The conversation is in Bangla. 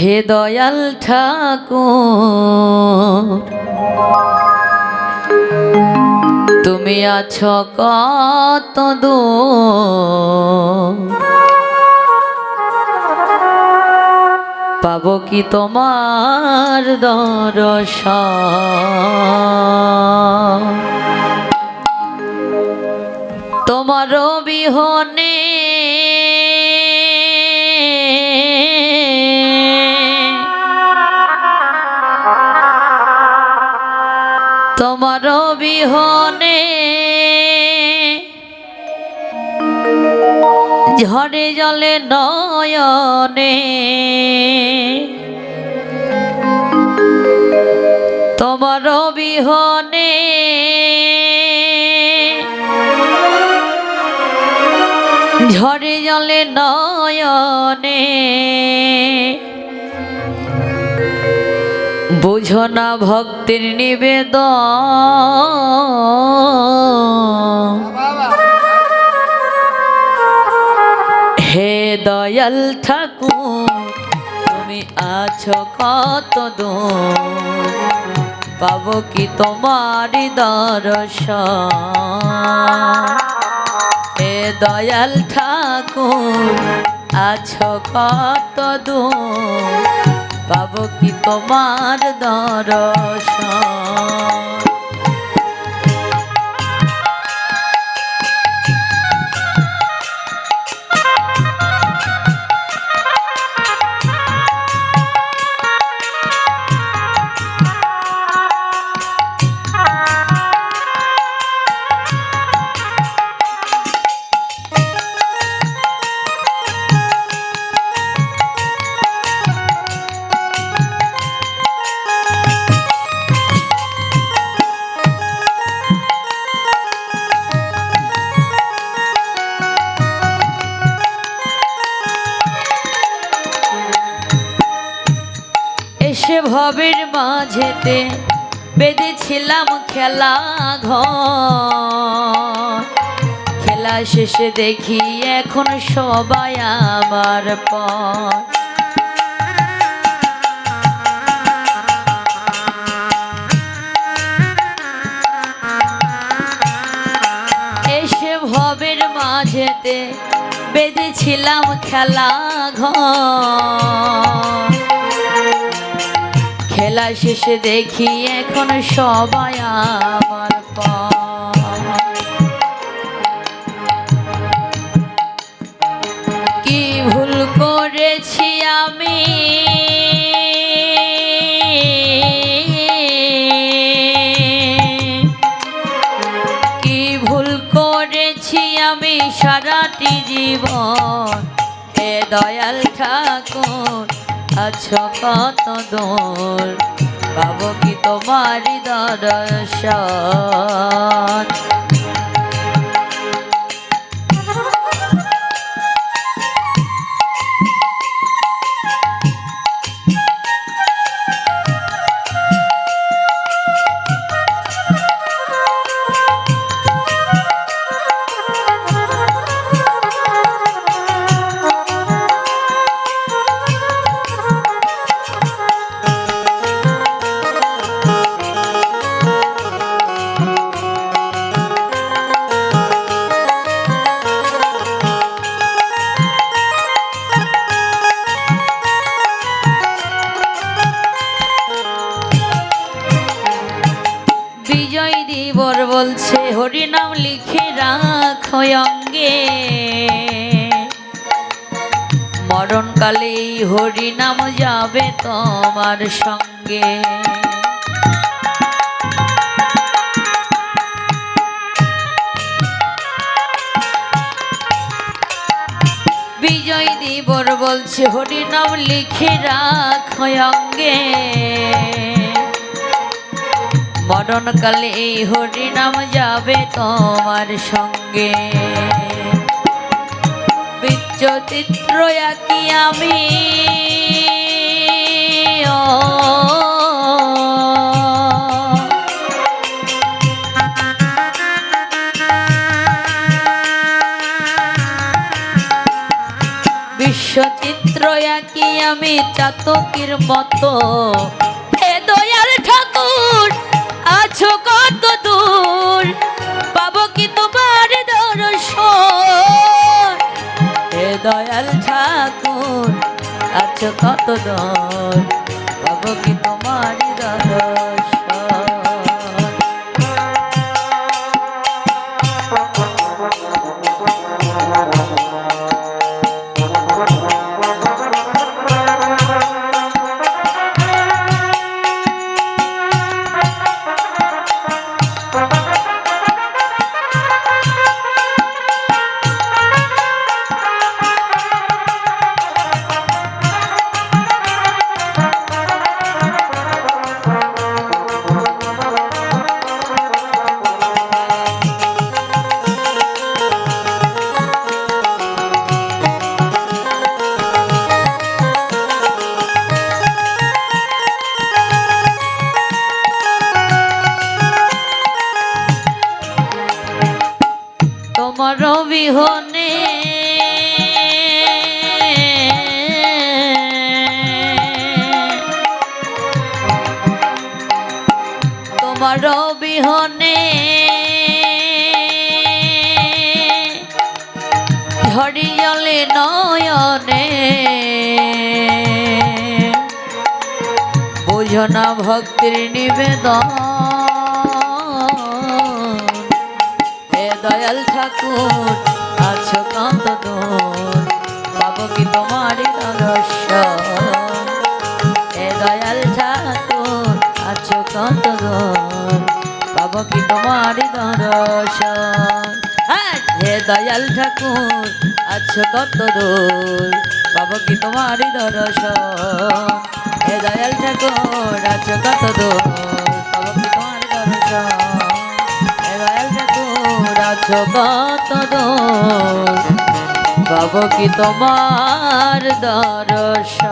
হে দয়াল ঠাকুর তুমি আছো কত দূর, পাবো কি তোমার দর্শন। তোমার বিহনে তোমার বিহনে ঝরে জলে নয়নে, তোমার বিহনে ঝরে জলে নয়নে, বুঝো না ভক্তির নিবেদন। হে দয়াল ঠাকুর তুমি আছো কত দূর, পাবো কি তোমার দর্শন। হে দয়াল ঠাকুর আছো কত দূর, পাবো কি তোমার দর্শন। এসে ভবের মাঝেতে বেঁধেছিলাম খেলা ঘর, খেলা শেষে দেখি এখন সবাই আমার পর। এসে ভবের মাঝেতে বেঁধেছিলাম খেলা ঘর, খেলা শেষে দেখি এখন সবাই আমার পর। কি ভুল করেছি আমি কি ভুল করেছি আমি সারাটি জীবন। হে দয়াল ঠাকুর আছো কত দূর, পাবো কি তোমার দর্শন। বলছে হরি নাম লিখে রাখো অঙ্গে, মরণকালে হরি নাম যাবে তোমার সঙ্গে। বিজয় দিবর বলছে হরি নাম লিখে রাখো অঙ্গে, মরণকালে এই হরি নাম যাবে তোমার সঙ্গে। বিচিত্র আঁকি আমি বিশ্বচিত্র চিত্র একই আমি চাতকের মতো। হে দয়াল ঠাকুর আছো কত দূর, পাবো কি তোমার দর্শন? হে দয়াল ঠাকুর আছো কত দূর, পাবো কি তোমার দর্শন? তোমার বিহনে তোমার বিহনে ঝরিয়লে নয়নে, বুঝো না ভক্তির নিবেদন। দয়াল ঠাকুর আছো কত দূর, পাবো কি তোমারই দর্শন? হে দয়াল ঠাকুর আছো কত দূর, পাবো কি তোমারই দর্শন? হে দয়াল ঠাকুর আছো কত দূর, পাবো কি তোমারই দর্শন? হে দয়াল ঠাকুর আছো কত দূর, পাবো কি তোমার দর্শন? আছো কত দূর, পাবো কি তোমার দর্শন?